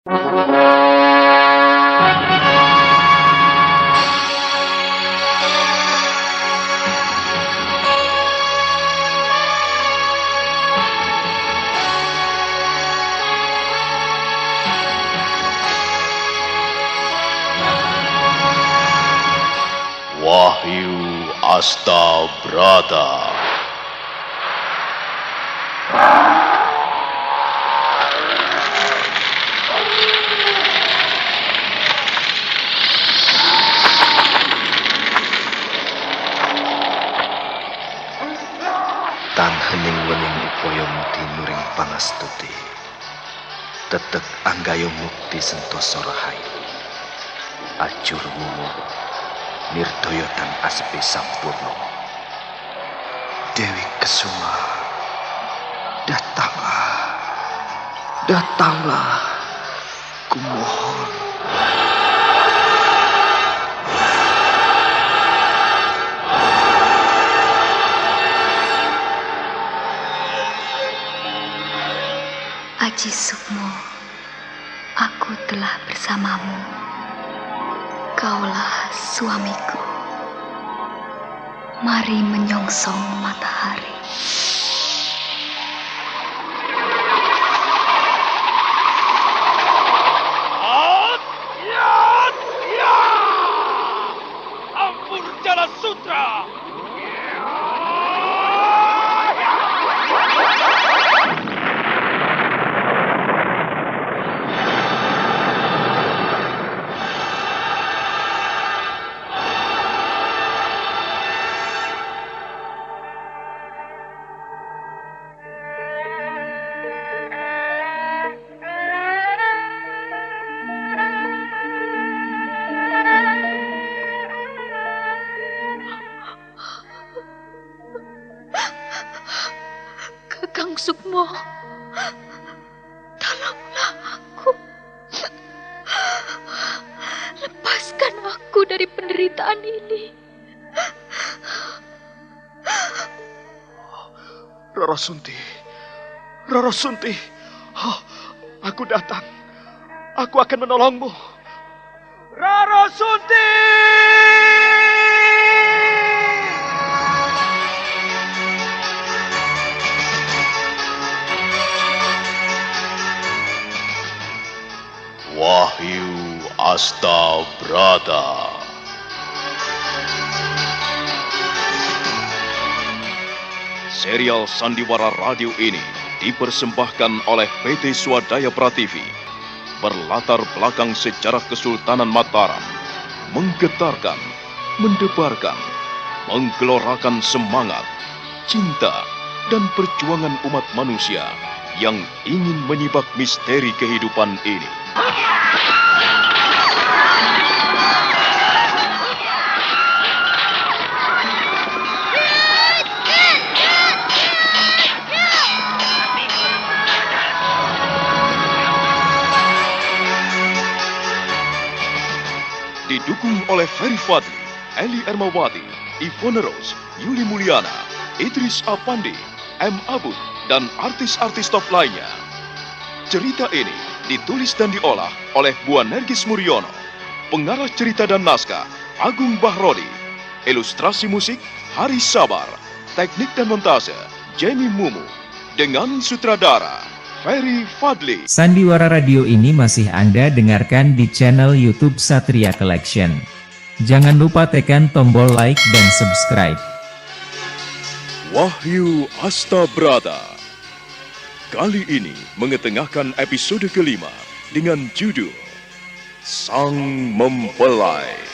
Wahyu Astabrata. Tan hening wening upaya mukti nuring pangastuti. Tetek anggayo mukti sentosa rahayu. Ajur wuwu nirdaya tan asepe sampurna. Dewi Kesuma, datanglah, datanglah, kumohon. Aji Sukmo, aku telah bersamamu. Kaulah suamiku. Mari menyongsong matahari. Ampun Jala Sutra. Kakang Sukmo, tolonglah aku. Lepaskan aku dari penderitaan ini. Rara Sunti, Rara Sunti, aku datang. Aku akan menolongmu. Rara Sunti! Wahyu Astabrata. Serial Sandiwara Radio ini dipersembahkan oleh PT Swadaya Prativi. Berlatar belakang sejarah Kesultanan Mataram, menggetarkan, mendebarkan, menggelorakan semangat, cinta, dan perjuangan umat manusia yang ingin menyibak misteri kehidupan ini. Didukung oleh Ferry Fadli, Eli Ermawati, Ivone Rose, Yuli Mulyana, Idris Apandi, M. Abud, dan artis-artis top lainnya. Cerita ini ditulis dan diolah oleh Bu Nergis Muryono. Pengarah cerita dan naskah Agung Bahrodi. Ilustrasi musik Haris Sabar. Teknik dan montase Jenny Mumu. Dengan sutradara Ferry Fadli. Sandiwara Radio ini masih Anda dengarkan di channel YouTube Satria Collection. Jangan lupa tekan tombol like dan subscribe. Wahyu Astabrata. Kali ini mengetengahkan episode kelima dengan judul Sang Mempelai.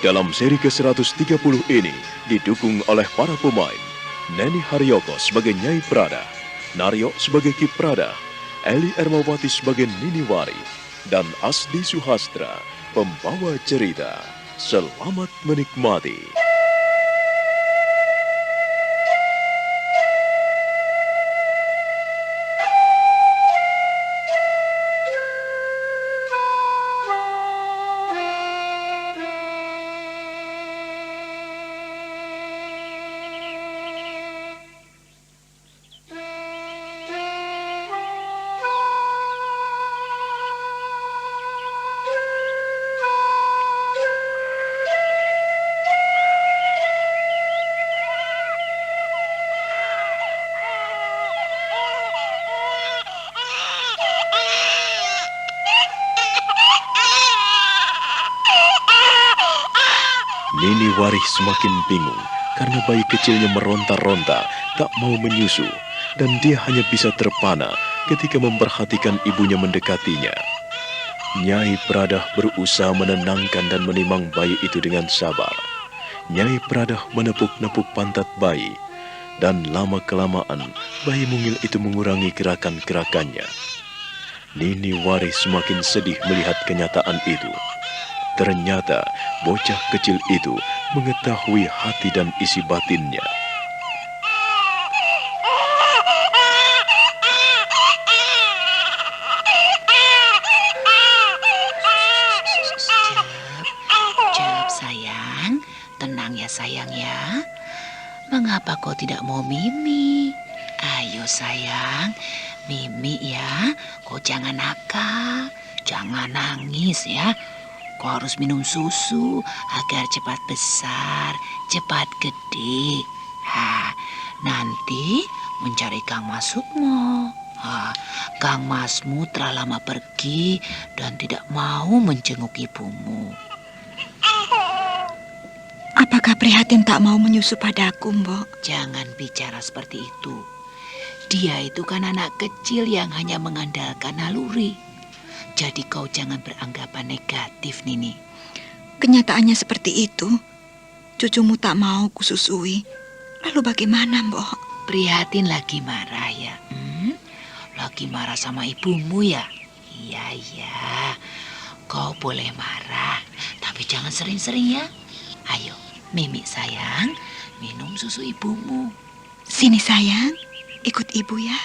Dalam seri ke-130 ini didukung oleh para pemain Neni Haryoko sebagai Nyai Prada, Naryo sebagai Ki Prada, Eli Ermawati sebagai Nini Wari, dan Asdi Suhastra, pembawa cerita. Selamat menikmati. Nini Warih semakin bingung karena bayi kecilnya meronta-ronta, tak mau menyusu, dan dia hanya bisa terpana ketika memperhatikan ibunya mendekatinya. Nyai Pradah berusaha menenangkan dan menimang bayi itu dengan sabar. Nyai Pradah menepuk-nepuk pantat bayi, dan lama-kelamaan bayi mungil itu mengurangi gerakan-gerakannya. Nini Warih semakin sedih melihat kenyataan itu. Ternyata bocah kecil itu mengetahui hati dan isi batinnya. Jawab sayang, tenang ya sayang ya. Mengapa kau tidak mau mimi? Ayo sayang, mimi ya. Kau jangan nakal, jangan nangis ya. Kau harus minum susu agar cepat besar, cepat gede. Nanti mencari Kang Mas Sukmo. Kang Masmu telah lama pergi dan tidak mau menjenguk ibumu. Apakah prihatin tak mau menyusu padaku, Mbok? Jangan bicara seperti itu. Dia itu kan anak kecil yang hanya mengandalkan naluri. Jadi kau jangan beranggapan negatif, Nini. Kenyataannya seperti itu. Cucumu tak mau kususui. Lalu bagaimana, Mbok? Prihatin lagi marah ya? Lagi marah sama ibumu ya? Iya. Kau boleh marah, tapi jangan sering-sering ya. Ayo, Mimi sayang, minum susu ibumu. Sini sayang, ikut ibu ya.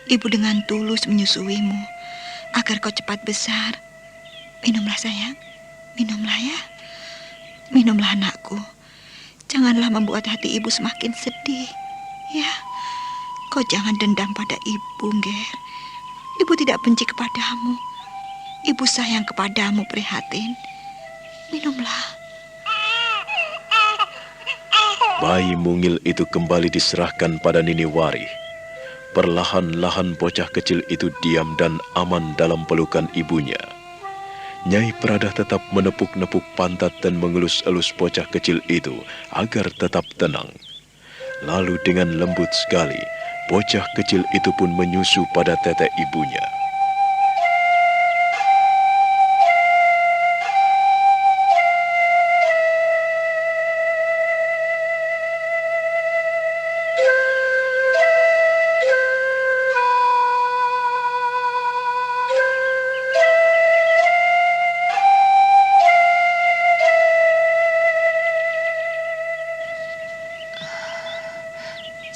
Ibu dengan tulus menyusuimu agar kau cepat besar. Minumlah sayang, minumlah ya. Minumlah anakku. Janganlah membuat hati ibu semakin sedih. Ya, kau jangan dendam pada ibu, Ger. Ibu tidak benci kepadamu. Ibu sayang kepadamu, prihatin. Minumlah. Bayi mungil itu kembali diserahkan pada Nini Warih. Perlahan-lahan bocah kecil itu diam dan aman dalam pelukan ibunya. Nyai Pradah tetap menepuk-nepuk pantat dan mengelus-elus bocah kecil itu agar tetap tenang. Lalu dengan lembut sekali, bocah kecil itu pun menyusu pada tete ibunya.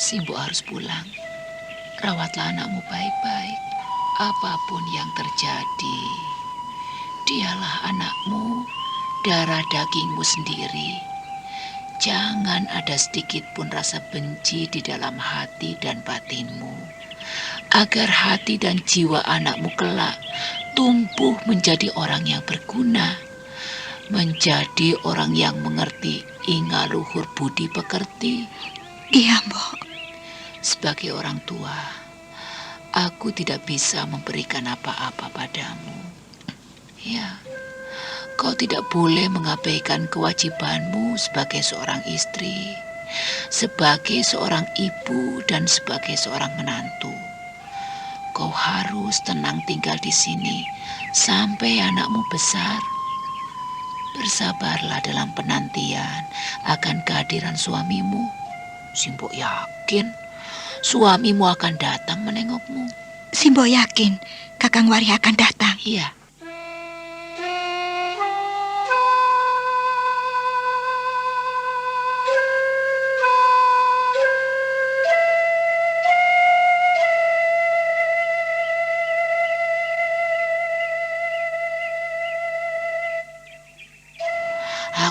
Simbo harus pulang. Rawatlah anakmu baik-baik. Apapun yang terjadi, dialah anakmu, darah dagingmu sendiri. Jangan ada sedikit pun rasa benci di dalam hati dan batinmu. Agar hati dan jiwa anakmu kelak tumbuh menjadi orang yang berguna. Menjadi orang yang mengerti inga luhur budi pekerti. Iya, Mbok. Sebagai orang tua, aku tidak bisa memberikan apa-apa padamu. Ya, kau tidak boleh mengabaikan kewajibanmu sebagai seorang istri, sebagai seorang ibu, dan sebagai seorang menantu. Kau harus tenang tinggal di sini sampai anakmu besar. Bersabarlah dalam penantian akan kehadiran suamimu. Simbo yakin suamimu akan datang menengokmu. Simbo yakin Kakang Warih akan datang. Iya.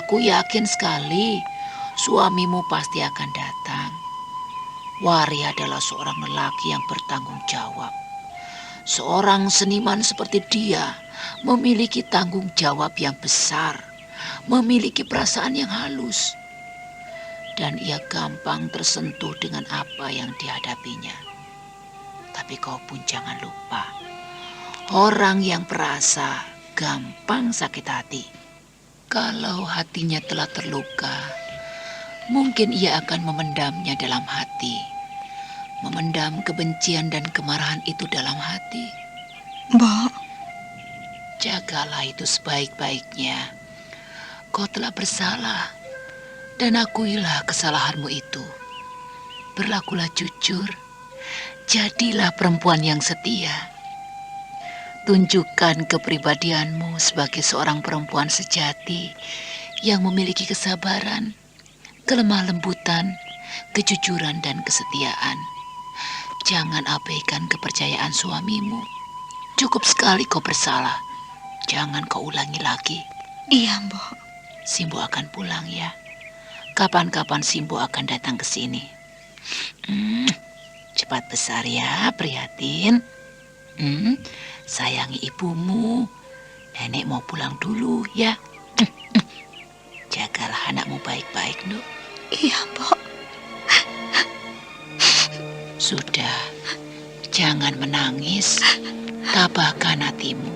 Aku yakin sekali suamimu pasti akan datang. Warih adalah seorang lelaki yang bertanggung jawab. Seorang seniman seperti dia memiliki tanggung jawab yang besar, memiliki perasaan yang halus, dan ia gampang tersentuh dengan apa yang dihadapinya. Tapi kau pun jangan lupa, orang yang perasa gampang sakit hati. Kalau hatinya telah terluka, mungkin ia akan memendamnya dalam hati. Memendam kebencian dan kemarahan itu dalam hati. Mbok, Jagalah itu sebaik-baiknya. Kau telah bersalah, dan akuilah kesalahanmu itu. Berlakulah jujur, jadilah perempuan yang setia. Tunjukkan kepribadianmu sebagai seorang perempuan sejati yang memiliki kesabaran, kelemah lembutan, kejujuran, dan kesetiaan. Jangan abaikan kepercayaan suamimu. Cukup sekali kau bersalah, jangan kau ulangi lagi. iya Mbok. Simbo akan pulang ya. Kapan-kapan Simbo akan datang ke sini. Cepat besar ya, Prihatin. Sayangi ibumu. Nenek mau pulang dulu ya. Jagalah anakmu baik-baik, Nuk. Iya Mbok. Sudah, jangan menangis. Tabahkan hatimu.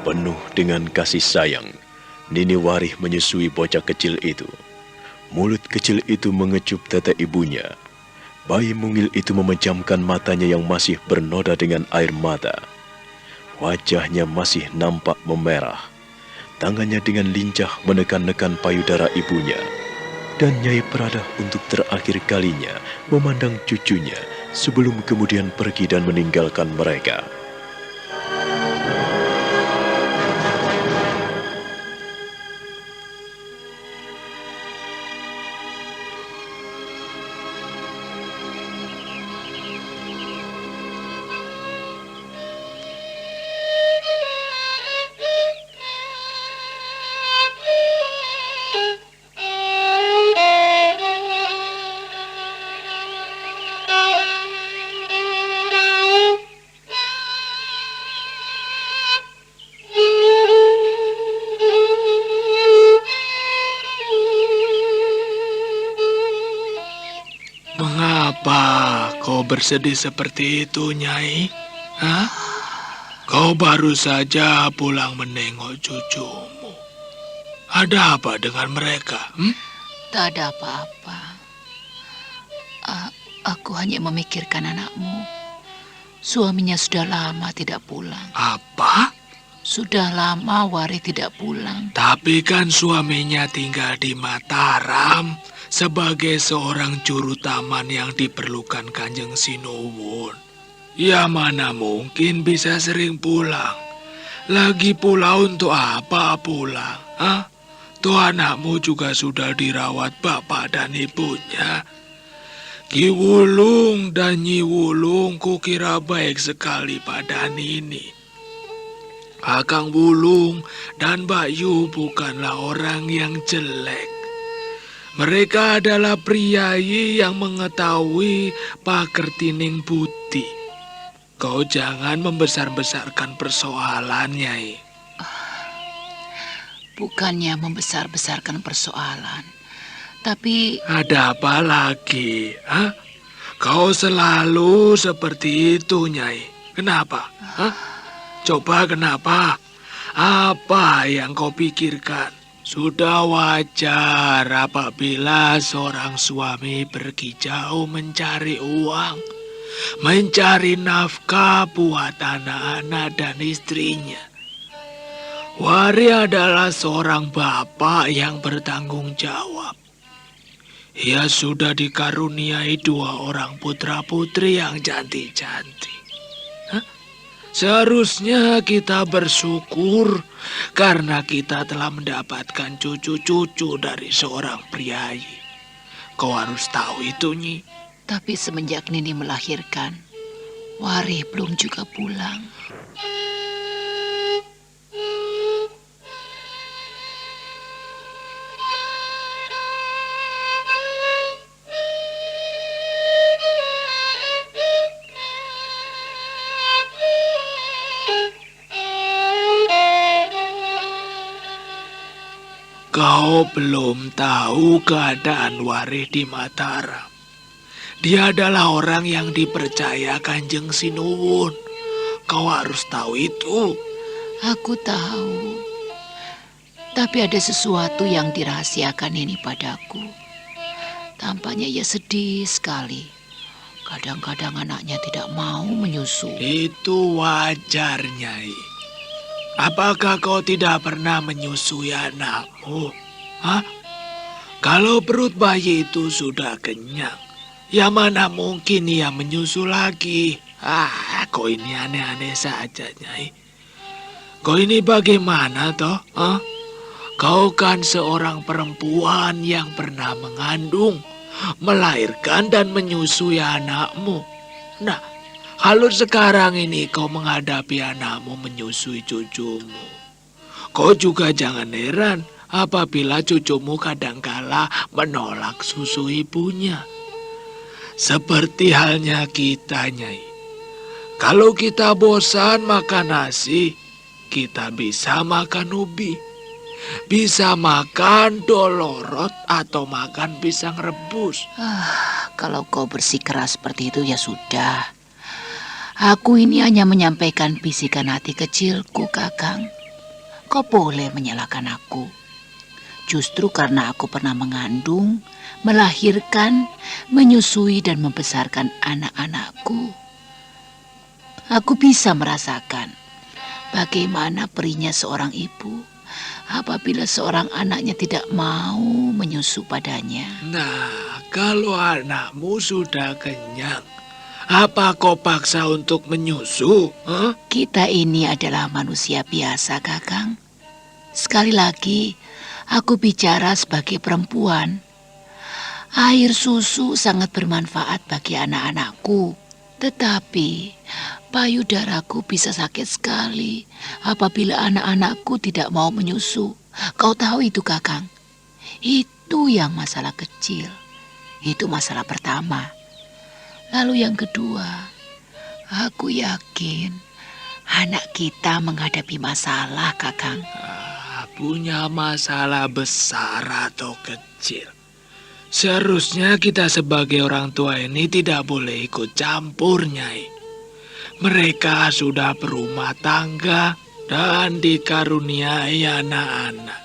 Penuh dengan kasih sayang, Nini Warih menyusui bocah kecil itu. Mulut kecil itu mengecup tete ibunya. Bayi mungil itu memejamkan matanya yang masih bernoda dengan air mata. Wajahnya masih nampak memerah. Tangannya dengan lincah menekan-nekan payudara ibunya. Dan Nyai Prada untuk terakhir kalinya memandang cucunya sebelum kemudian pergi dan meninggalkan mereka. Mengapa kau bersedih seperti itu, Nyai? Hah? Kau baru saja pulang menengok cucumu. Ada apa dengan mereka? Tak ada apa-apa. Aku hanya memikirkan anakmu. Suaminya sudah lama tidak pulang. Apa? Sudah lama Wari tidak pulang. Tapi kan suaminya tinggal di Mataram sebagai seorang juru taman yang diperlukan Kanjeng Sinuwun. Ya mana mungkin bisa sering pulang. Lagi pula untuk apa pulang? Hah? Tuh anakmu juga sudah dirawat bapak dan ibunya. Ki Wulung dan Nyi Wulung kukira baik sekali pada Nini. Kakang Wulung dan Mbak Yu bukanlah orang yang jelek. Mereka adalah priayi yang mengetahui pakertining budi. Kau jangan membesar-besarkan persoalan, Nyai. Bukannya membesar-besarkan persoalan, tapi... Ada apa lagi? Hah? Kau selalu seperti itu, Nyai. Kenapa? Hah? Coba kenapa? Apa yang kau pikirkan? Sudah wajar apabila seorang suami pergi jauh mencari uang, mencari nafkah buat anak-anak dan istrinya. Wari adalah seorang bapak yang bertanggung jawab. Ia sudah dikaruniai 2 orang putra-putri yang cantik-cantik. Seharusnya kita bersyukur karena kita telah mendapatkan cucu-cucu dari seorang priayi. Kau harus tahu itu, Nyi. Tapi semenjak Nini melahirkan, Warih belum juga pulang. Kau belum tahu keadaan Warih di Mataram. Dia adalah orang yang dipercaya Kanjeng Sinuwun. Kau harus tahu itu. Aku tahu. Tapi ada sesuatu yang dirahasiakan ini padaku. Tampaknya ia sedih sekali. Kadang-kadang anaknya tidak mau menyusu. Itu wajar, Nyai. Apakah kau tidak pernah menyusui anakmu? Hah? Kalau perut bayi itu sudah kenyang, ya mana mungkin ia menyusu lagi? Kau ini aneh-aneh saja, Nyai. Kau ini bagaimana toh? Hah? Kau kan seorang perempuan yang pernah mengandung, melahirkan dan menyusui anakmu. Nah, kalau sekarang ini kau menghadapi anakmu menyusui cucumu, kau juga jangan heran apabila cucumu kadangkala menolak susu ibunya. Seperti halnya kita, Nyai. Kalau kita bosan makan nasi, kita bisa makan ubi. Bisa makan dolorot atau makan pisang rebus. Kalau kau bersikeras seperti itu ya sudah. Aku ini hanya menyampaikan bisikan hati kecilku, Kakang. Kau boleh menyalahkan aku. Justru karena aku pernah mengandung, melahirkan, menyusui dan membesarkan anak-anakku. Aku bisa merasakan bagaimana perihnya seorang ibu apabila seorang anaknya tidak mau menyusu padanya. Nah, kalau anakmu sudah kenyang, apa kau paksa untuk menyusu? Huh? Kita ini adalah manusia biasa, Kakang. Sekali lagi, aku bicara sebagai perempuan. Air susu sangat bermanfaat bagi anak-anakku. Tetapi, payudaraku bisa sakit sekali apabila anak-anakku tidak mau menyusu. Kau tahu itu, Kakang? Itu yang masalah kecil. Itu masalah pertama. Lalu yang kedua, aku yakin anak kita menghadapi masalah, Kakang. Punya masalah besar atau kecil. Seharusnya kita sebagai orang tua ini tidak boleh ikut campur, Nyai. Mereka sudah berumah tangga dan dikaruniai anak-anak.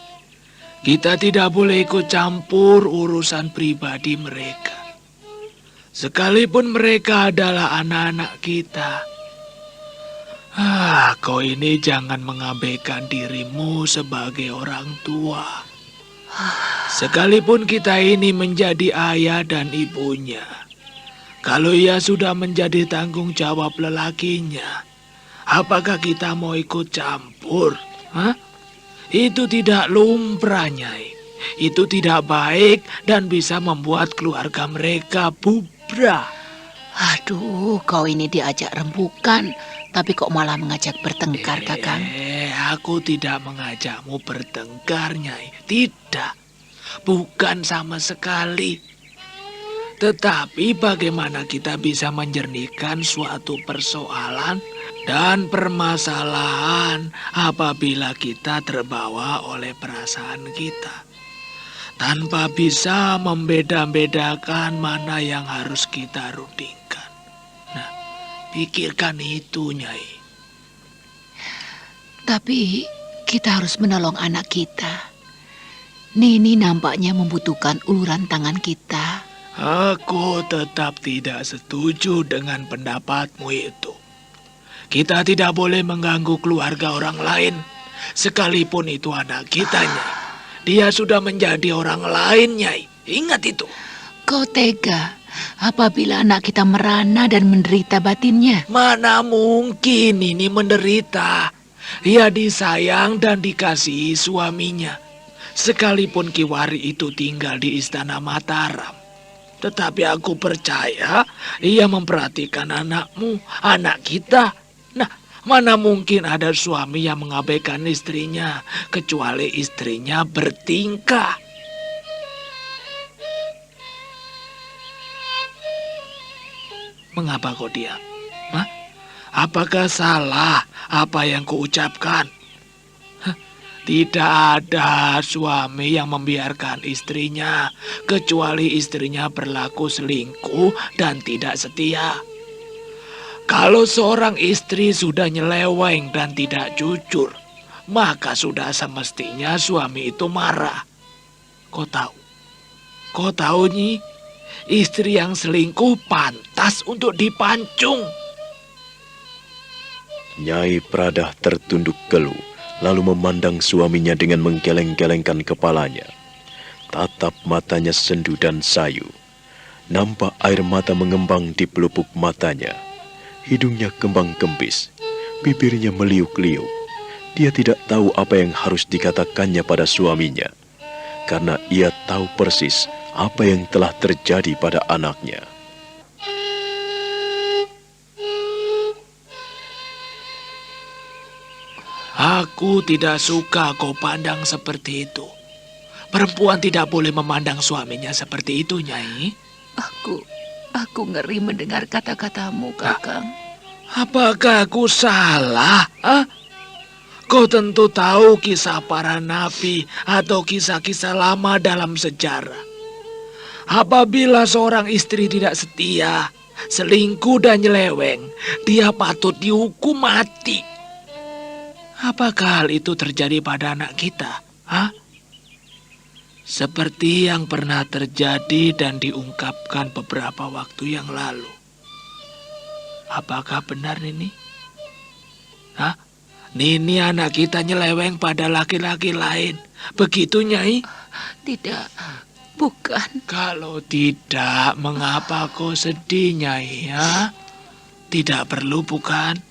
Kita tidak boleh ikut campur urusan pribadi mereka. Sekalipun mereka adalah anak-anak kita. Kau ini jangan mengabaikan dirimu sebagai orang tua. Sekalipun kita ini menjadi ayah dan ibunya, kalau ia sudah menjadi tanggung jawab lelakinya, apakah kita mau ikut campur? Itu tidak lumrah, Nyai. Itu tidak baik dan bisa membuat keluarga mereka bubrah. Aduh, kau ini diajak rembukan, tapi kok malah mengajak bertengkar, Kakang? Aku tidak mengajakmu bertengkar, Nyai. Tidak, bukan sama sekali. Tetapi bagaimana kita bisa menjernihkan suatu persoalan dan permasalahan apabila kita terbawa oleh perasaan kita, tanpa bisa membeda-bedakan mana yang harus kita rundingkan. Nah, pikirkan itu, Nyai. Tapi kita harus menolong anak kita. Nini nampaknya membutuhkan uluran tangan kita. Aku tetap tidak setuju dengan pendapatmu itu. Kita tidak boleh mengganggu keluarga orang lain, sekalipun itu anak kita, Nyai. Dia sudah menjadi orang lain, Nyai. Ingat itu. Kau tega apabila anak kita merana dan menderita batinnya. Mana mungkin ini menderita. Ia disayang dan dikasihi suaminya. Sekalipun Ki Wari itu tinggal di istana Mataram. Tetapi aku percaya ia memperhatikan anakmu, anak kita. Nah, mana mungkin ada suami yang mengabaikan istrinya, kecuali istrinya bertingkah. Mengapa kau diam? Hah? Apakah salah apa yang kuucapkan? Tidak ada suami yang membiarkan istrinya, kecuali istrinya berlaku selingkuh dan tidak setia. Kalau seorang istri sudah nyeleweng dan tidak jujur, maka sudah semestinya suami itu marah. Kau tahu Nyi, istri yang selingkuh pantas untuk dipancung. Nyai Pradah tertunduk keluh, lalu memandang suaminya dengan menggeleng-gelengkan kepalanya. Tatap matanya sendu dan sayu. Nampak air mata mengembang di pelupuk matanya. Hidungnya kembang kempis, bibirnya meliuk-liuk. Dia tidak tahu apa yang harus dikatakannya pada suaminya, karena ia tahu persis apa yang telah terjadi pada anaknya. Aku tidak suka kau pandang seperti itu. Perempuan tidak boleh memandang suaminya seperti itu, Nyai. Aku ngeri mendengar kata-katamu, Kakang. Apakah aku salah? Kau tentu tahu kisah para nabi atau kisah-kisah lama dalam sejarah. Apabila seorang istri tidak setia, selingkuh dan nyeleweng, dia patut dihukum mati. Apakah hal itu terjadi pada anak kita? Seperti yang pernah terjadi dan diungkapkan beberapa waktu yang lalu. Apakah benar Nini? Nini anak kita nyeleweng pada laki-laki lain. Begitu, Nyai? Tidak, bukan. Kalau tidak, mengapa kau sedih, Nyai? Tidak perlu, bukan?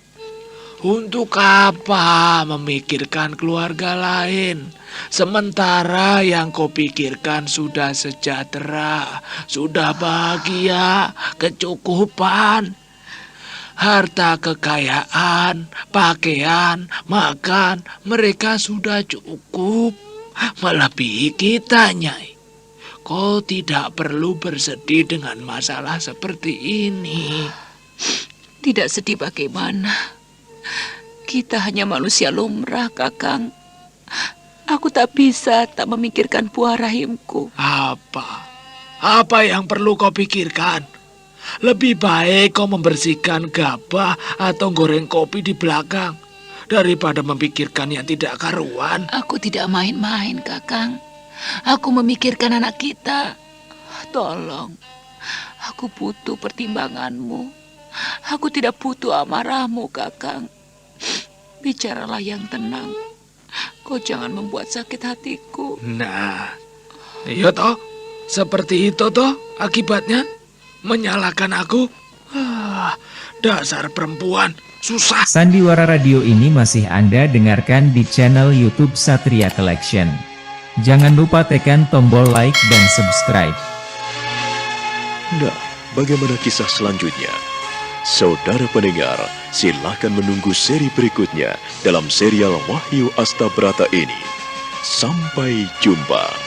Untuk apa memikirkan keluarga lain, sementara yang kau pikirkan sudah sejahtera, sudah bahagia, kecukupan, harta kekayaan, pakaian, makan, mereka sudah cukup, melebihi kita, Nyai. Kau tidak perlu bersedih dengan masalah seperti ini. Tidak sedih bagaimana? Kita hanya manusia lumrah, Kakang. Aku tak bisa tak memikirkan buah rahimku. Apa yang perlu kau pikirkan? Lebih baik kau membersihkan gabah atau goreng kopi di belakang daripada memikirkan yang tidak karuan. Aku tidak main-main, Kakang. Aku memikirkan anak kita. Tolong, aku butuh pertimbanganmu. Aku tidak butuh amarahmu, Kakang. Bicaralah yang tenang. Kau jangan membuat sakit hatiku. Nah, iya toh, seperti itu toh akibatnya. Menyalahkan aku. Dasar perempuan, susah. Sandiwara Radio ini masih Anda dengarkan di channel YouTube Satria Collection. Jangan lupa tekan tombol like dan subscribe. Nah, bagaimana kisah selanjutnya? Saudara pendengar, silakan menunggu seri berikutnya dalam serial Wahyu Astabrata ini. Sampai jumpa.